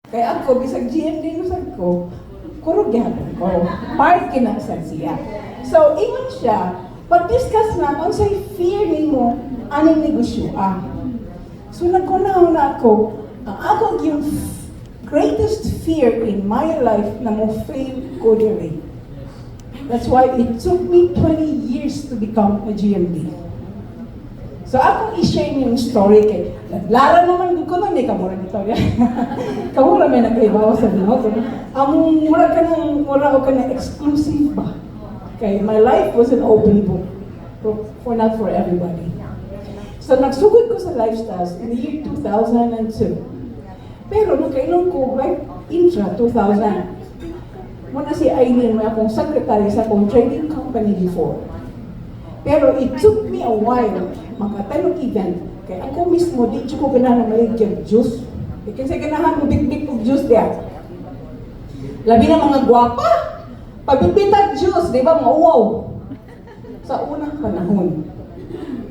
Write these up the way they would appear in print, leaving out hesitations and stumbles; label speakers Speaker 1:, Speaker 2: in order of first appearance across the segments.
Speaker 1: Kaya ako, bisag GMD nusag ko, kurog gihapon ko. Part kinasag siya. So, ingon siya, pag-discuss na kung sa'y fear ni mo, aning negosyo So, nagkunaw na ako, ang akong yung greatest fear in my life na mo fail ko diri. That's why it took me 20 years to become a GMD. So akong i-share yung story kay Lara naman ko nun, kamura nito yan. Kamura may nagkaibawa sa binoto. Among mura ka na exclusive ba? Okay, my life was an open book. For not for everybody. So nagsugod ko sa lifestyles in the year 2002. Pero nagkailan ko, right, intra 2000. Muna si Aileen, may akong secretary sa akong trading company before. Pero it took me a while makatanong event. Kaya ako mismo, di ko ganahan na maligyan juice. Kasi ganahan mo bit-bit of juice diya. Labi na mga gwapa. Pagbibitan juice, di ba, mauwaw. Sa unang panahon.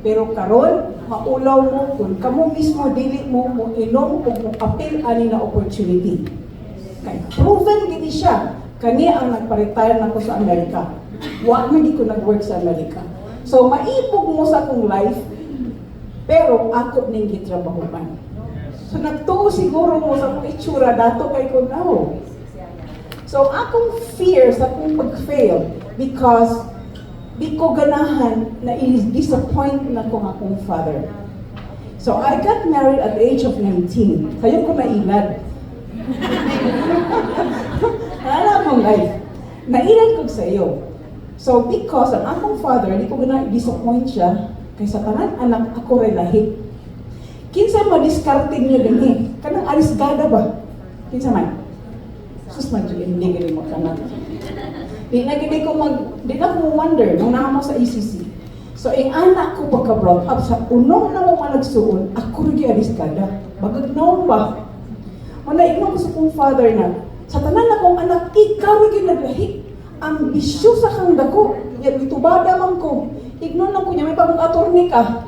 Speaker 1: Pero karon, maulaw mo kung kamo mismo, dili mo inom o mo appeal ani na opportunity. Kaya proven gini siya. Kani ang nagpa-retire na ko sa Amerika. Wa man di ko nag-work sa Amerika. So, maipog mo sa akong life, pero ako ning gitrabahuan. So, nagtuo siguro mo sa akong itsura, dato kay ko now. So, akong fear sa akong pag-fail, because di ko ganahan na i-disappoint na ko akong father. So, I got married at the age of 19. Kayo ko nailad. Hala akong life. Nailad ko sa iyo. So, because ang akong father, di ko gana-disappoint siya, kaysa tanan anak ako rin lahi. Kinsa ma-discarding niya gani? Kanang arisgada ba? Kinsa man? Sus, hindi gani mo kanan. Di na ko wonder, nung nakamo sa ECC. So, ang anak ko pagka-brought up, sa unong na mo managsuon, ako rin arisgada. Bagag noon ba? Wala, ignon ko sa kong father na, sa tanan akong anak, ikaw rin naglahi. Ambisyosa kang dako, yan itubada man ko. Ignon lang ko niya, may pamang attorney ka.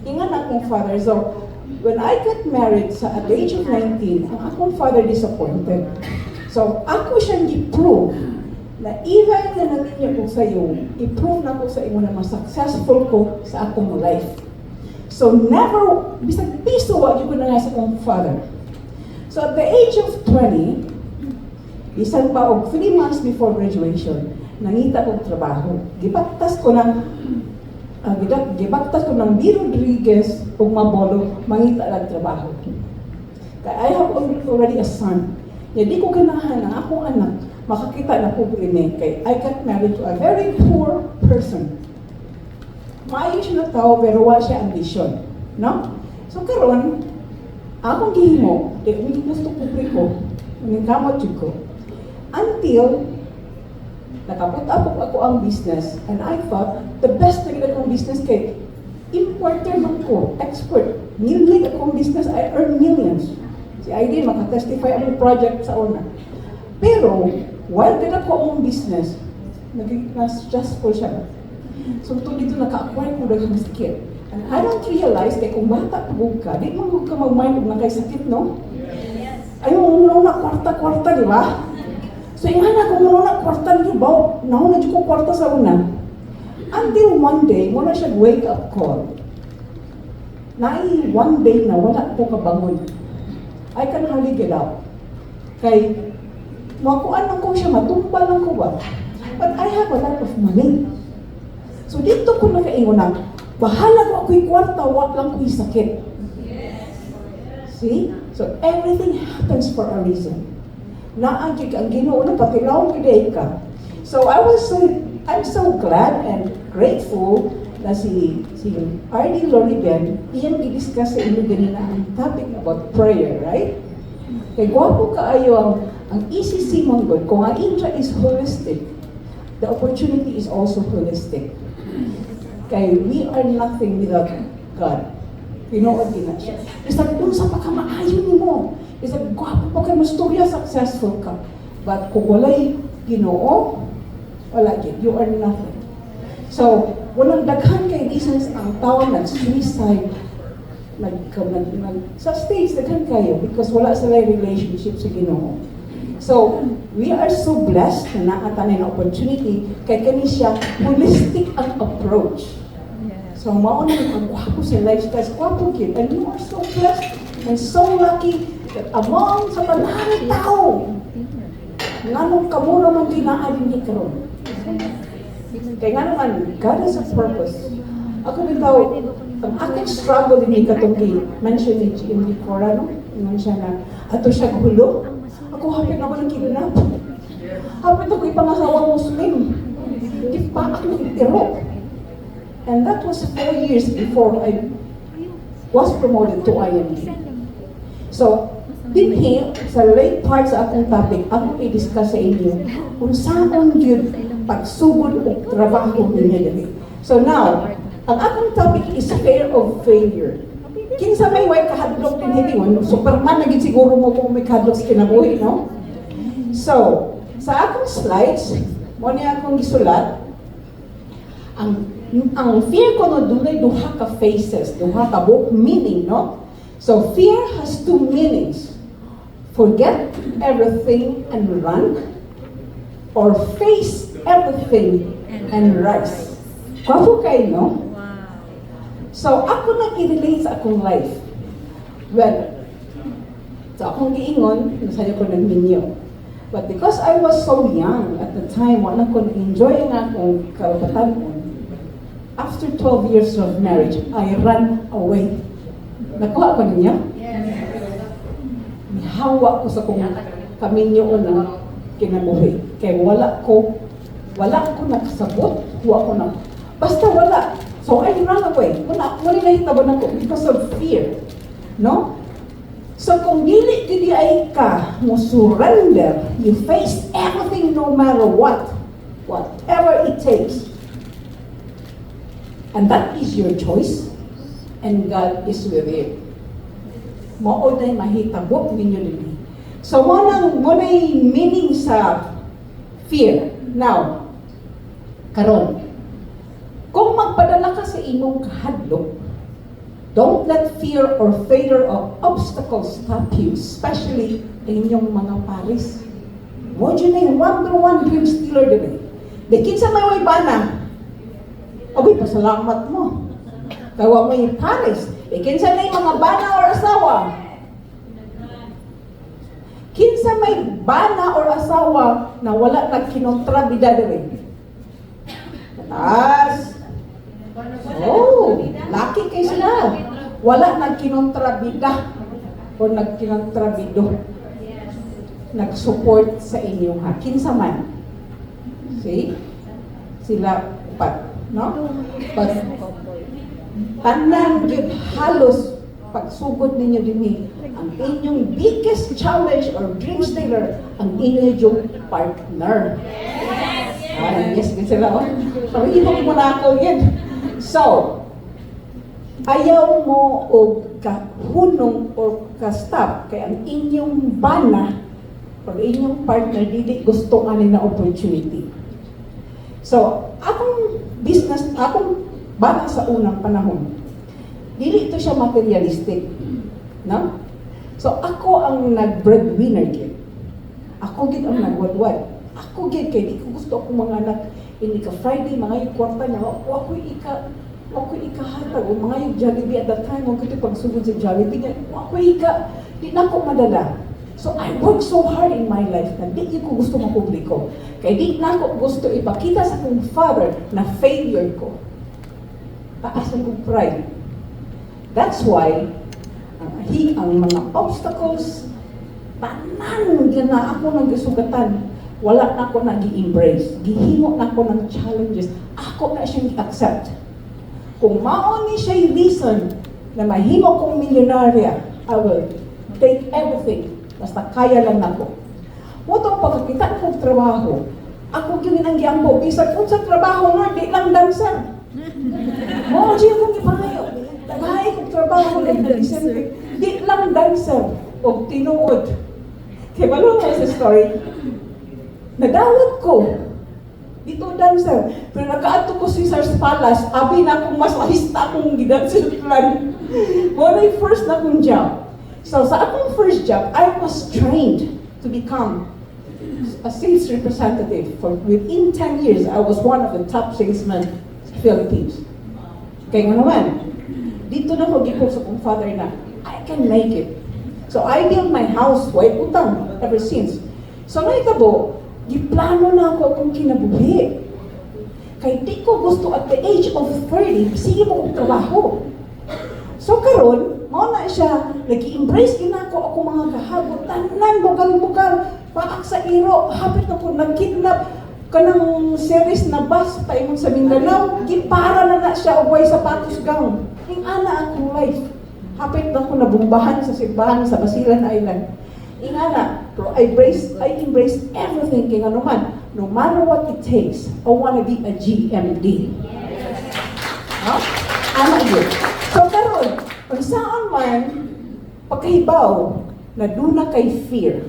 Speaker 1: Ingan akong father. So, when I got married at the age of 19, ang akong father disappointed. So, ako siyang i-prove na even na naminya ko sa iyo, i-prove na ko sa iyo na mas successful ko sa akong life. So, never, bisag piso, wag ko na nga sa akong father. So, at the age of 20, isang pa og 3 months before graduation, nangita kong trabaho. Gibaktas ko ng B. Rodriguez ug Mabolo, mangita lang trabaho. Kaya I have already a son. Di ko ganahan ang akong anak makakita na po ini kay I got married to a very poor person. Maayo siya na tao pero wala siya ambisyon, no? So karon, akong gihimo, hindi gusto publiko, uning kamot jud ko. Until nakaput-apok ako ang business and I thought the best na gina kong business kay importer man ko, export. Nillig akong business, I earn millions. Si Aileen makatestify ang project sa una. Pero, while gina ko ang business, naging stressful siya. So, dito naka-acquire ko dagang sakit. And I don't realize kay kung bata pagod ka, di mo ka mag-mind na kay sakit, no? Ayaw mo na kwarta-kwarta, di ba? So, yung anak ko muna na kwarta niyo ba? Nauna niyo ko kwarta sa una. Until one day, muna siya wake-up call. One day na wala ko kabangon. I can hardly get out. Kay, makuan lang ko siya, matumba lang ko ba? But I have a lot of money. So, dito ko nakaingon na, bahala ko ako'y kwarta, wak lang ko'y sakit. See? So, everything happens for a reason. Ang Ginoo na patilaw today ka. So I'm so glad and grateful na si R.D. Loriben, iyan gidiscuss sa inyo ganina ang topic about prayer, right? Kay gwapo kaayo ang ECC Monggol, kung ang intra is holistic, the opportunity is also holistic. Kay we are nothing without God. Pinood din na siya. Bisag unsa pa ka maayo nimo. Bisag gwapo pa kay mastorya, successful ka. But kung walay Ginoo, wala gid, you are nothing. So, walang daghan kay reasons ang tao nag-suicide. sa stage daghan kayo because wala sila relationship sa Ginoo. So, we are so blessed na naatanin ang opportunity kay kani siya holistic ang approach. So, mauna ang gwapo sa lifestyle, gwapo kid, and you are so blessed and so lucky that among sa panahon tao, nganong kamura mong ginaan ni karon. Kaya nga naman, God has a purpose. Ako bitaw, ang aking struggle din katong mention ni GM Cora, no? Ingon siya na, ato siya gulo. Ako hapit na ko ng kidnap. Hapit ako ipangasawang Muslim. Di pa ako itiro. And that was 4 years before I was promoted to IMD. So, dinhi, sa late part sa akong topic, ako i-discuss sa inyo kung saan yun pagsugod o trabaho ninyo dali. So now, ang akong topic is fear of failure. Kinsa may way kahadlok din hindi mo, Superman na gid siguro mo kung may kahadlok sa kinabuhi, no? So, sa akong slides, mo niya akong gisulat, ang fear ko no dunay duha ka phases, duha ka meaning, no? So fear has two meanings. Forget everything and run, or face everything and rise. Kwapo kayo, no? So ako nang i-relate sa akong life. Well, sa akong giingon, nasayo ko nagminyo. But because I was so young at the time, wala ko enjoy nga akong karapatan. After 12 years of marriage, I ran away. Nakuha ko ninyo? Mihawa ko sa kong kaminyo na kinabuhi. Kaya wala ko nakasabot, basta wala. So I ran away. Wala nahitabon ako because of fear. No? So kung dili ay ka mo surrender, you face everything no matter what. Whatever it takes. And that is your choice. And God is with you. Mao day mahitabo ninyo dinhi. So mo na'y meaning sa fear. Now, karon, kung magpadala ka sa imong kahadlok, don't let fear or failure of obstacles stop you, especially ang inyong mga pares. Mo dyan na yung number one dream stealer din. Dikin sa may way bana, abay, pasalamat mo. Kawa mo yung pares. Kinsa may mga bana or asawa. Kinsa may bana or asawa na wala nagkinontrabida din. Taas. Oh, lucky kayo sila. Wala nagkinontrabida o nagkinontrabido. Nag-support sa inyong kinsa man. See? Sila upat. No? But, tanan yun halos pagsugod ninyo din ang inyong biggest challenge or dream stealer, ang inyong partner. Yes, sila. So, ibang mo na ako yan. So, ayaw mo o kahunong o ka-stop kaya ang inyong bana o inyong partner dili gusto ani na opportunity. So, akong bana sa unang panahon, dili ito siya materialistic. No? So, ako ang nag-breadwinner gid. Ako gid ang nagwadwad. Ako gid kay di ko gusto akong mga anak ini ka Friday mga yung kwarta niya. Ako ikahatag o mga yung Jollibee at that time ako ito pagsugod sa Jollibee niya. Ako di na ako madala. So, I work so hard in my life na di ko gusto mapubliko. Kaya di na ako gusto ipakita sa akong father na failure ko. Taasan kong pride. That's why, ang mga obstacles, tanan na ako ng gasugatan. Wala na ako nag-i-embrace. Gihimo na ako ng challenges. Ako na siyang i-accept. Kung maon ni siya yung reason na mahimo kong milyonarya, I will take everything. Basta kaya lang ako. Mutong pagkakita kong trabaho, ako ginananggihan ko, bisag kung sa trabaho na, di lang dancer. Mo, siya kong ipangayo. Tagay kong trabaho na, di lang dancer. O tinuod. Kaya malo mo sa story, nadawat ko. Dito dancer. Pero nagkaato ko si Caesar's Palace, abi na akong mas mahista akong gidancer plan. When I first na akong job. So sa akong first job, I was trained to become a sales representative. Within 10 years, I was one of the top salesmen sa Philippines. Kaya nga naman, dito na ko gipon sa kong father na, I can make it. So I built my house, way utang, ever since. So naitabo, giplano na ako akong kinabuhi. Kaya di ko gusto at the age of 30, sige mo kong trabaho. So karon, mao na siya, nag-embrace ginako ako mga kahagot, tanan, bugal-bugal, paak sa iro, hapit na ko nag-kidnap, kanang series na bus paingon sa Mindanao, gipara na siya og way sapatos gown. Ing ana akong life. Hapit na ko nabumbahan sa simbahan sa Basilan Island. Ing ana, pero I embrace everything kay ano man, no matter what it takes, I wanna be a GMD. No? Ana yun. So karon, kung saan man pagkahibaw na duna kay fear,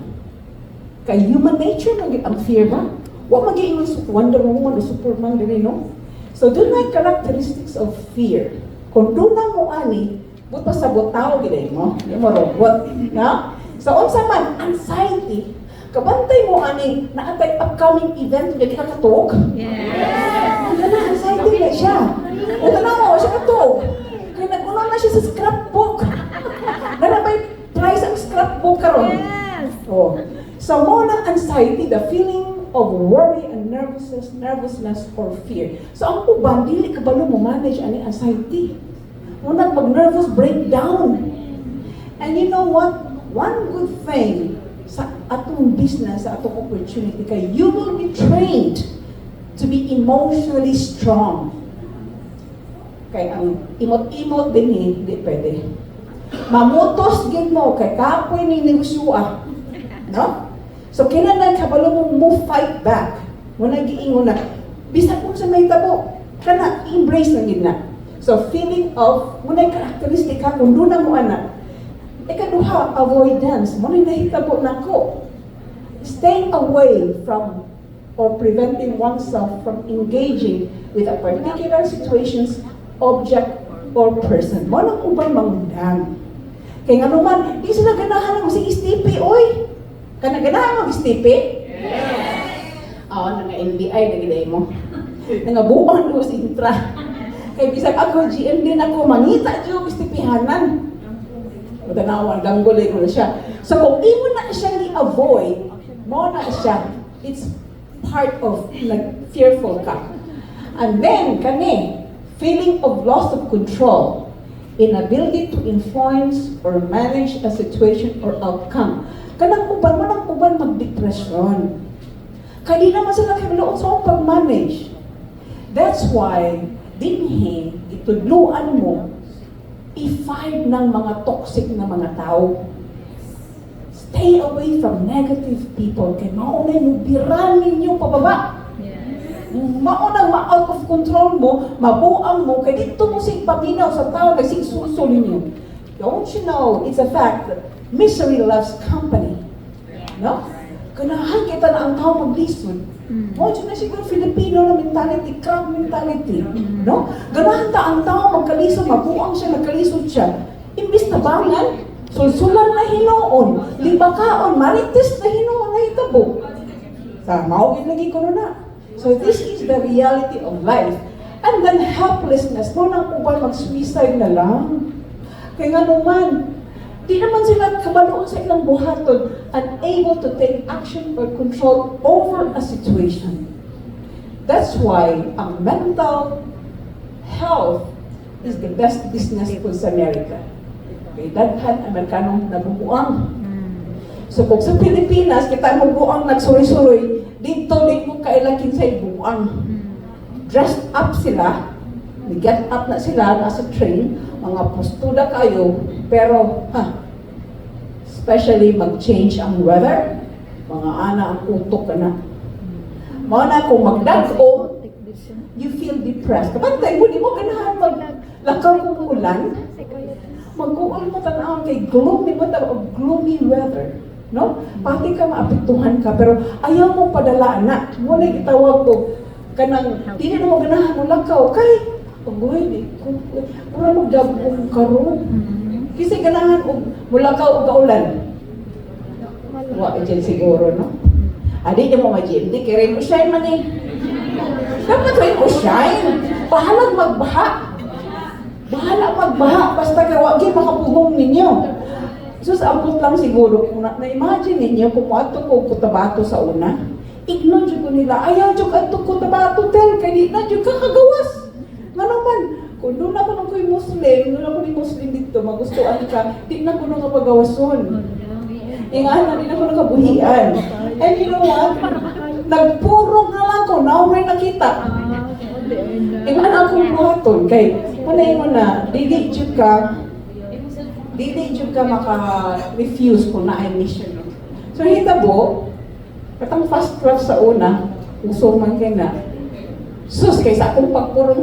Speaker 1: kay human nature ang fear ba? Wa magiingon sa Wonder Woman o Superman dili no? So doon may characteristics of fear. Kung doon na mo ani, buta sa butaw gid mo, di mo robot, na? So unsa man anxiety, kabantay mo ani na atay upcoming event jadi ka katuog? Yes. Ano na anxiety na siya? O tanaw siya katuog. Kaya nag-uno na siya sa scrapbook. Narabay price ang scrapbook karon. Yes. Oh. So mo ng anxiety, the feeling of worry and nervousness or fear. So ang uban, dili ka balo mo manage ani anxiety. Muna mag-nervous breakdown. And you know what? One good thing sa atong business, sa atong opportunity, kay you will be trained to be emotionally strong. Kay ang imot-imot din hindi pwede. Mamutos gid mo kay kapoy ni negosyo no? So kinahanglan kabalo mo fight back. Muna giingon na bisan kung sa may tabo kana embrace na gid na. So feeling of muna characteristic ha kung doon na mo ana. Ikaduha, avoidance. Muna nahitabo nako. Staying away from or preventing oneself from engaging with a particular situations, object, or person. Mo nang uban mangundang. Kaya nga naman, di sila ganahan ng si istipi, oy! Kana ganahan ng istipi? Yes! Oo, nga NBI, nagiday mo. Nangabuan ko si Intra. Kaya bisag ako, GM din ako, mangita dyan istipihanan. O tanawan, ganggulay ko na siya. So kung imo na siyang i-avoid, mo na siya, it's part of, like, fearful ka. And then, kani, feeling of loss of control, inability to influence or manage a situation or outcome. Kanang uban magdepresyon. Kaya di naman sila kabiloon sa pag-manage. That's why, dinhi, itudluan mo, i-fight ng mga toxic na mga tao. Stay away from negative people. Kaya maunay mo, biran ninyo pababa. Maunang ma-out of control mo, mabuang mo, kaya dito mo sing paminaw sa tao, nagsigsuso ninyo. Don't you know, it's a fact that misery loves company. No? Ganahan kita na ang tao maglisod. Mo na siguro Filipino na mentality, crowd mentality. No? Ganahan ta ang tao magkalisod, mabuang siya, nagkalisod siya. Imbis na bangan, sulsulan na hinoon, libakaon, marites na hinoon na hitabo. Sa maugin lagi ko na. So this is the reality of life. And then helplessness, no nang uban mag-suicide na lang. Kaya nga naman, di naman sila kabaloon sa ilang buhaton, unable to take action or control over a situation. That's why ang mental health is the best business po sa America. Okay, daghan Amerikanong nabubuang. So kung sa Pilipinas, kita mo buang nagsuri-suri, dito di mo kailangan sa buang. Dressed up sila, get up na sila, nasa train, mga postuda kayo, pero, especially mag-change ang weather, mga ana ang utok ka na. Mga na kung magdag-o, you feel depressed. Kapantay mo, di mo ganahan maglakaw kung ulan, mag-uol mo tanawang kay gloomy weather. No? Pati ka maapektuhan ka, pero ayaw mo padala na. Muna itawag ko, kanang dili na mo ganahan mo lakaw kay agoy di ko pura magdabong karon. Kasi ganahan og mulakaw og kaulan. Wa dyan siguro no. Adi di mo ma-gym, di kaya mo shine man eh. Dapat rin mo shine. Bahalag magbaha. Bahala magbaha. Basta ka wag yung makapugong ninyo. Sus, ambot lang siguro kung na-imagine ninyo kung ato ko Cotabato sa una. Ignon dyan ko nila. Ayaw dyan ato Cotabato tel. Kaya di na dyan kakagawas. Nga naman, kung doon ako nang ko'y Muslim, doon ako ni Muslim dito, magustuhan ka, di na ko nang kapagawason. Ingahan din ako nakabuhian. And you know what? Nagpurong na lang ko, now may nakita. Ingahan akong buhaton, kay panay mo na, dili dyan ka maka-refuse kung na ay mission. So hitabo, katang fast craft sa una, uso man kayo na, sus, kaysa akong pagpurong